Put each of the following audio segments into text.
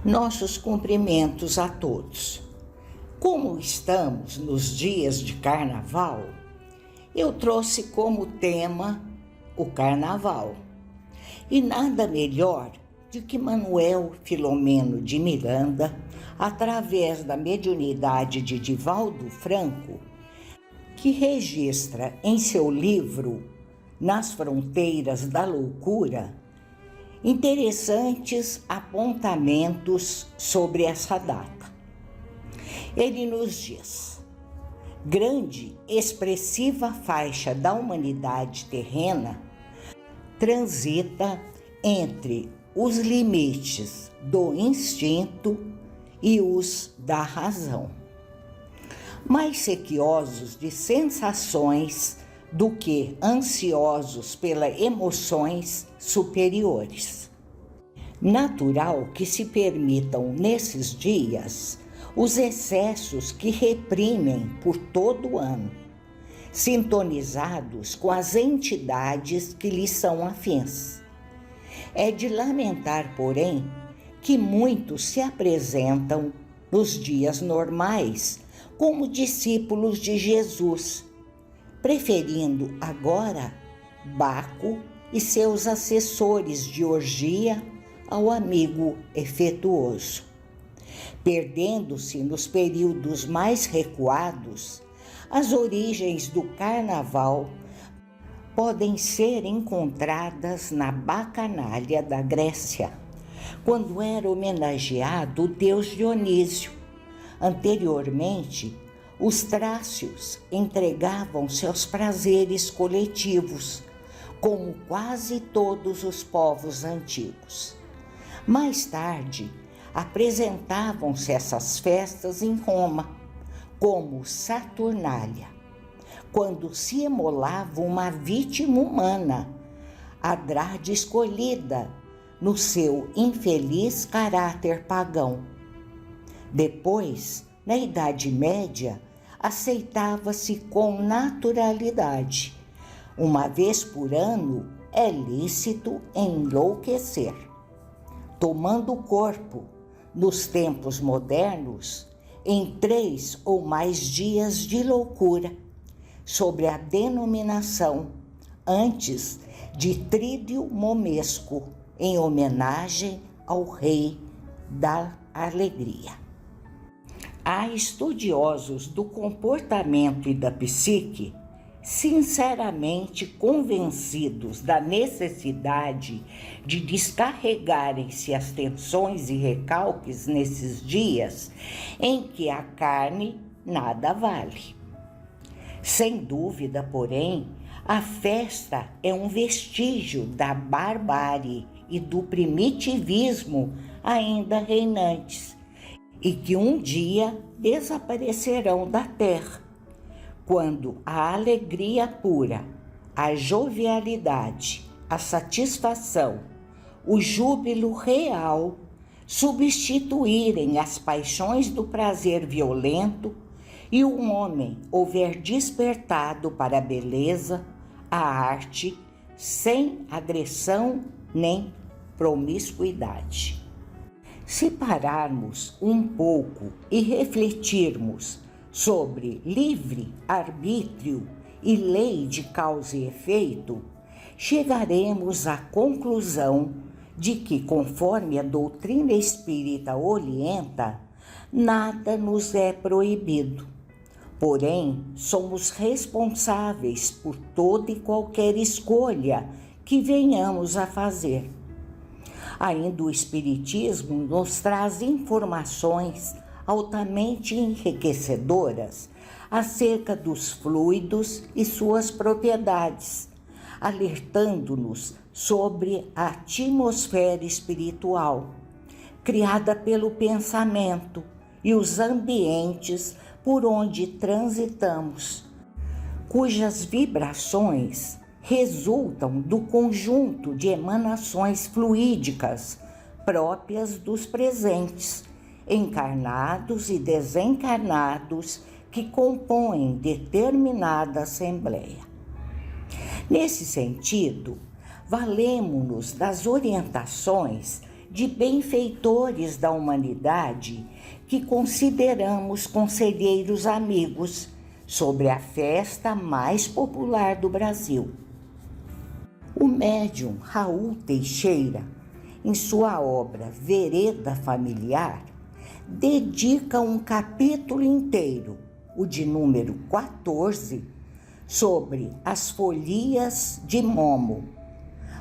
Nossos cumprimentos a todos. Como estamos nos dias de carnaval, eu trouxe como tema o carnaval. E nada melhor do que Manuel Filomeno de Miranda, através da mediunidade de Divaldo Franco, que registra em seu livro Nas Fronteiras da Loucura, interessantes apontamentos sobre essa data. Ele nos diz: grande, expressiva faixa da humanidade terrena transita entre os limites do instinto e os da razão, mais sequiosos de sensações do que ansiosos pelas emoções superiores. Natural que se permitam nesses dias os excessos que reprimem por todo o ano, sintonizados com as entidades que lhes são afins. É de lamentar, porém, que muitos se apresentam nos dias normais como discípulos de Jesus, preferindo agora Baco e seus assessores de orgia ao amigo efetuoso, perdendo-se nos períodos mais recuados. As origens do carnaval podem ser encontradas na bacanalha da Grécia, quando era homenageado o deus Dionísio. Anteriormente, os trácios entregavam-se aos prazeres coletivos, como quase todos os povos antigos. Mais tarde, apresentavam-se essas festas em Roma, como Saturnália, quando se emolava uma vítima humana, a Drade escolhida, no seu infeliz caráter pagão. Depois, na Idade Média, aceitava-se com naturalidade. Uma vez por ano é lícito enlouquecer. Tomando o corpo, nos tempos modernos, em 3 ou mais dias de loucura, sobre a denominação antes de Trídio Momesco, em homenagem ao rei da alegria. Há estudiosos do comportamento e da psique sinceramente convencidos da necessidade de descarregarem-se as tensões e recalques nesses dias em que a carne nada vale. Sem dúvida, porém, a festa é um vestígio da barbárie e do primitivismo ainda reinantes, e que um dia desaparecerão da terra, quando a alegria pura, a jovialidade, a satisfação, o júbilo real substituírem as paixões do prazer violento e o homem houver despertado para a beleza, a arte, sem agressão nem promiscuidade. Se pararmos um pouco e refletirmos sobre livre-arbítrio e lei de causa e efeito, chegaremos à conclusão de que, conforme a doutrina espírita orienta, nada nos é proibido. Porém, somos responsáveis por toda e qualquer escolha que venhamos a fazer. Ainda o Espiritismo nos traz informações altamente enriquecedoras acerca dos fluidos e suas propriedades, alertando-nos sobre a atmosfera espiritual, criada pelo pensamento e os ambientes por onde transitamos, cujas vibrações resultam do conjunto de emanações fluídicas próprias dos presentes, encarnados e desencarnados, que compõem determinada assembleia. Nesse sentido, valemo-nos das orientações de benfeitores da humanidade que consideramos conselheiros amigos sobre a festa mais popular do Brasil. O médium Raul Teixeira, em sua obra Vereda Familiar, dedica um capítulo inteiro, o de número 14, sobre as folias de Momo,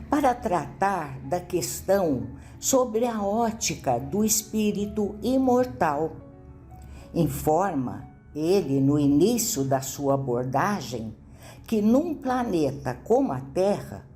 para tratar da questão sobre a ótica do espírito imortal. Informa ele, no início da sua abordagem, que num planeta como a Terra,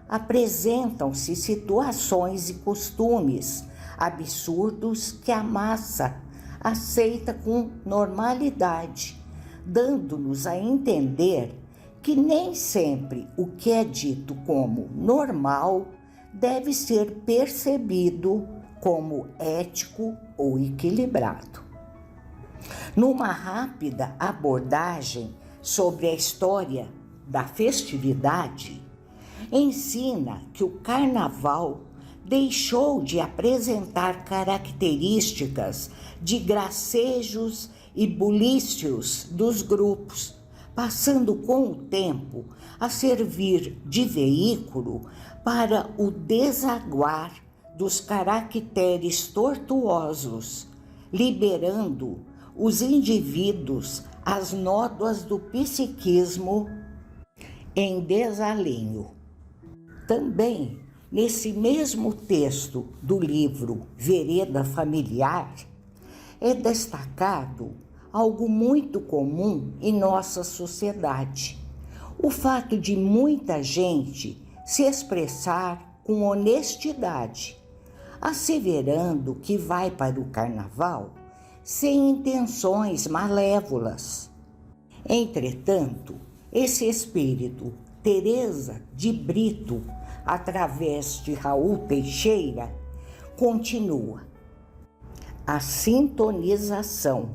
apresentam-se situações e costumes absurdos que a massa aceita com normalidade, dando-nos a entender que nem sempre o que é dito como normal deve ser percebido como ético ou equilibrado. Numa rápida abordagem sobre a história da festividade, ensina que o carnaval deixou de apresentar características de gracejos e bulícios dos grupos, passando com o tempo a servir de veículo para o desaguar dos caracteres tortuosos, liberando os indivíduos às nódoas do psiquismo em desalinho. Também, nesse mesmo texto do livro Vereda Familiar, é destacado algo muito comum em nossa sociedade: o fato de muita gente se expressar com honestidade, asseverando que vai para o carnaval sem intenções malévolas. Entretanto, esse espírito, Teresa de Brito, através de Raul Teixeira, continua: a sintonização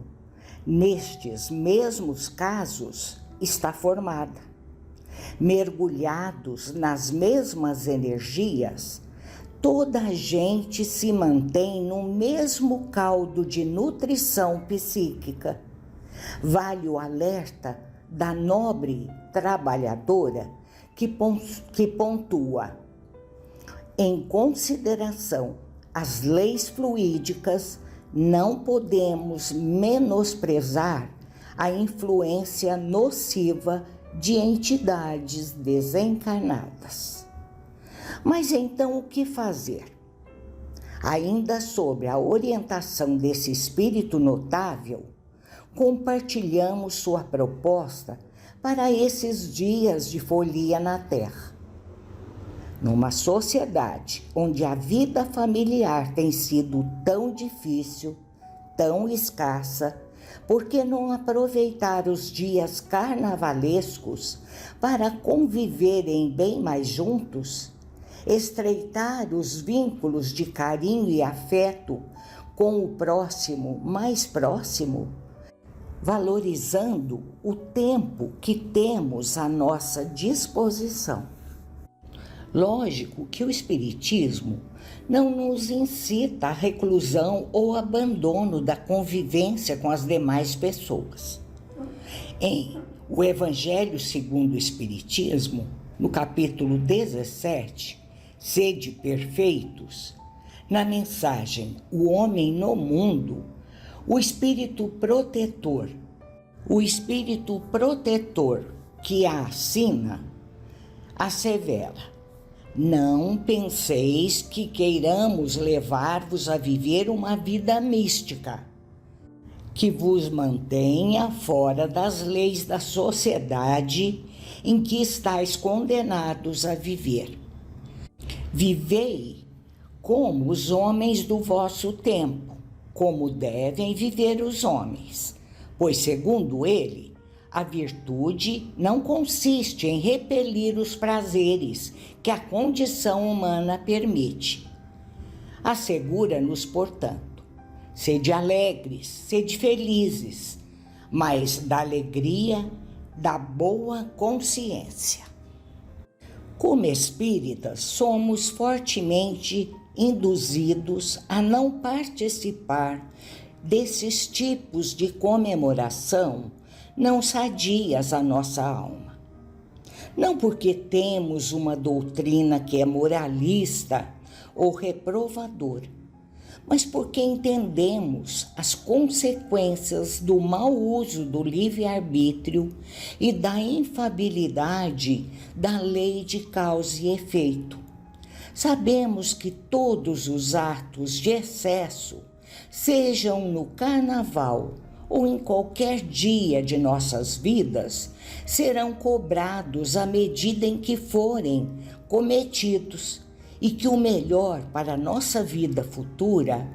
nestes mesmos casos está formada. Mergulhados nas mesmas energias, toda a gente se mantém no mesmo caldo de nutrição psíquica. Vale o alerta da nobre trabalhadora que pontua: em consideração às leis fluídicas, não podemos menosprezar a influência nociva de entidades desencarnadas. Mas então o que fazer? Ainda sobre a orientação desse espírito notável, compartilhamos sua proposta para esses dias de folia na Terra. Numa sociedade onde a vida familiar tem sido tão difícil, tão escassa, por que não aproveitar os dias carnavalescos para conviverem bem mais juntos, estreitar os vínculos de carinho e afeto com o próximo mais próximo, valorizando o tempo que temos à nossa disposição? Lógico que o Espiritismo não nos incita à reclusão ou abandono da convivência com as demais pessoas. Em O Evangelho segundo o Espiritismo, no capítulo 17, Sede Perfeitos, na mensagem O Homem no Mundo, o espírito protetor que a assina, assevera: não penseis que queiramos levar-vos a viver uma vida mística, que vos mantenha fora das leis da sociedade em que estáis condenados a viver. Vivei como os homens do vosso tempo, como devem viver os homens, pois, segundo ele, a virtude não consiste em repelir os prazeres que a condição humana permite. Assegura-nos, portanto, sede alegres, sede felizes, mas da alegria da boa consciência. Como espíritas, somos fortemente induzidos a não participar desses tipos de comemoração não sadias à nossa alma. Não porque temos uma doutrina que é moralista ou reprovadora, mas porque entendemos as consequências do mau uso do livre-arbítrio e da infalibilidade da lei de causa e efeito. Sabemos que todos os atos de excesso, sejam no carnaval ou em qualquer dia de nossas vidas, serão cobrados à medida em que forem cometidos, e que o melhor para a nossa vida futura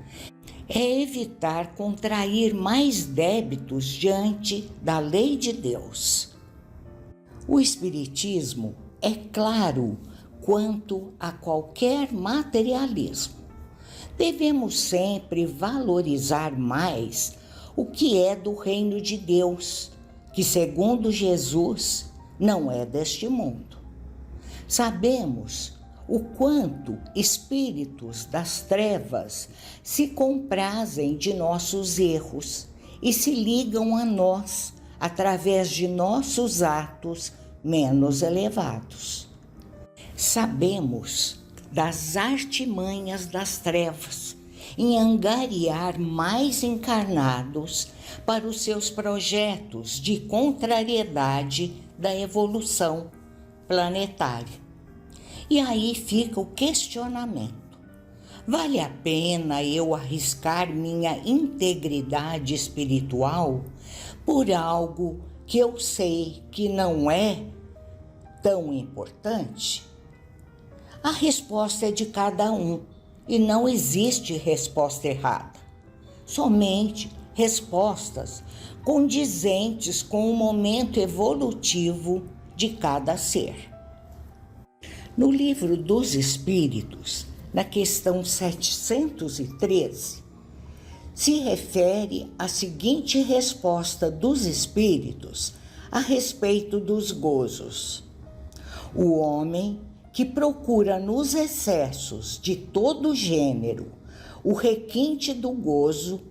é evitar contrair mais débitos diante da lei de Deus. O Espiritismo é claro quanto a qualquer materialismo. Devemos sempre valorizar mais o que é do reino de Deus, que, segundo Jesus, não é deste mundo. Sabemos o quanto espíritos das trevas se comprazem de nossos erros e se ligam a nós através de nossos atos menos elevados. Sabemos das artimanhas das trevas em angariar mais encarnados para os seus projetos de contrariedade da evolução planetária. E aí fica o questionamento: vale a pena eu arriscar minha integridade espiritual por algo que eu sei que não é tão importante? A resposta é de cada um e não existe resposta errada. Somente respostas condizentes com o momento evolutivo de cada ser. No Livro dos Espíritos, na questão 713, se refere à seguinte resposta dos espíritos a respeito dos gozos: o homem que procura nos excessos de todo gênero o requinte do gozo,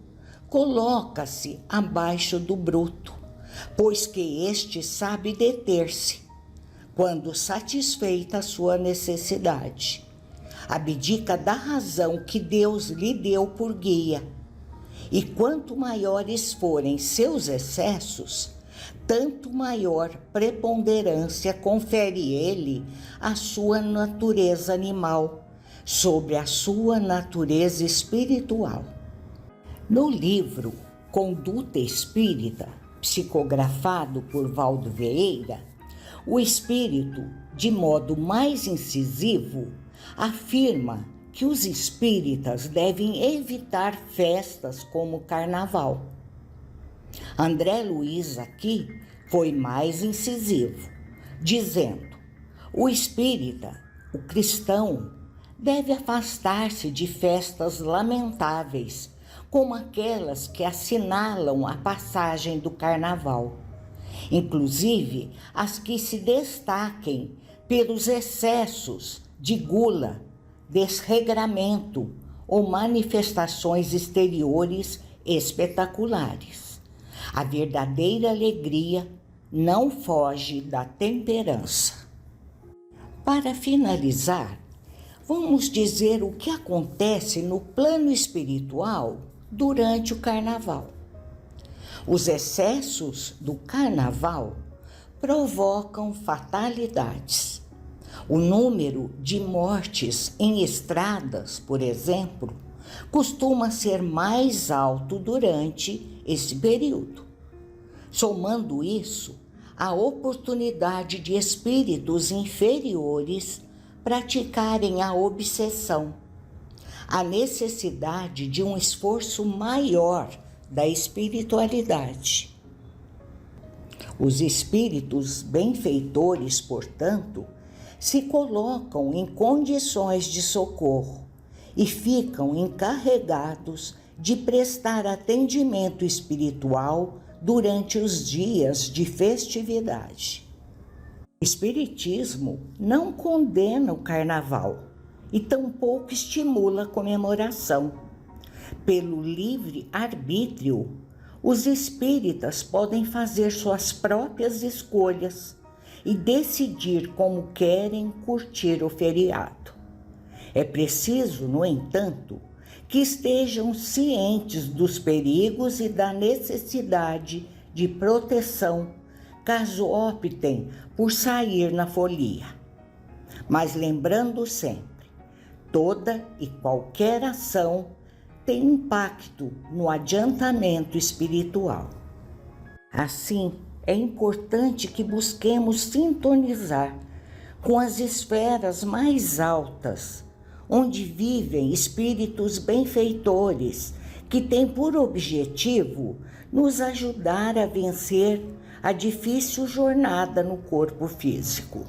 coloca-se abaixo do bruto, pois que este sabe deter-se quando satisfeita a sua necessidade. Abdica da razão que Deus lhe deu por guia. E quanto maiores forem seus excessos, tanto maior preponderância confere ele à sua natureza animal sobre a sua natureza espiritual. No livro Conduta Espírita, psicografado por Valdo Vieira, o espírito, de modo mais incisivo, afirma que os espíritas devem evitar festas como o carnaval. André Luiz aqui foi mais incisivo, dizendo: o espírita, o cristão, deve afastar-se de festas lamentáveis, como aquelas que assinalam a passagem do carnaval. Inclusive as que se destaquem pelos excessos de gula, desregramento ou manifestações exteriores espetaculares. A verdadeira alegria não foge da temperança. Para finalizar, vamos dizer o que acontece no plano espiritual durante o carnaval. Os excessos do carnaval provocam fatalidades. O número de mortes em estradas, por exemplo, costuma ser mais alto durante esse período. Somando isso, a oportunidade de espíritos inferiores praticarem a obsessão, a necessidade de um esforço maior da espiritualidade. Os espíritos benfeitores, portanto, se colocam em condições de socorro e ficam encarregados de prestar atendimento espiritual durante os dias de festividade. O Espiritismo não condena o carnaval e tampouco estimula a comemoração. Pelo livre arbítrio, os espíritas podem fazer suas próprias escolhas e decidir como querem curtir o feriado. É preciso, no entanto, que estejam cientes dos perigos e da necessidade de proteção, caso optem por sair na folia. Mas lembrando sempre, toda e qualquer ação tem impacto no adiantamento espiritual. Assim, é importante que busquemos sintonizar com as esferas mais altas, onde vivem espíritos benfeitores que têm por objetivo nos ajudar a vencer a difícil jornada no corpo físico.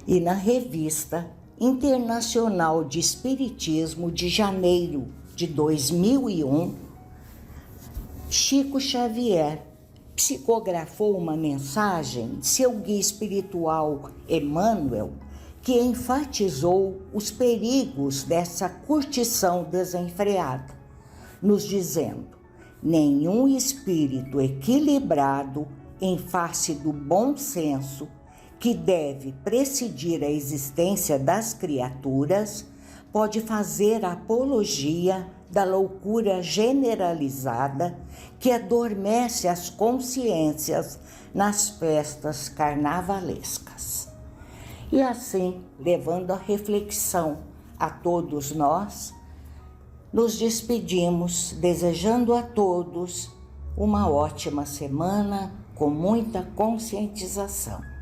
E na revista Internacional de Espiritismo de janeiro de 2001, Chico Xavier psicografou uma mensagem de seu guia espiritual Emmanuel, que enfatizou os perigos dessa curtição desenfreada, nos dizendo: nenhum espírito equilibrado em face do bom senso, que deve presidir a existência das criaturas, pode fazer apologia da loucura generalizada que adormece as consciências nas festas carnavalescas. E assim, levando a reflexão a todos nós, nos despedimos desejando a todos uma ótima semana com muita conscientização.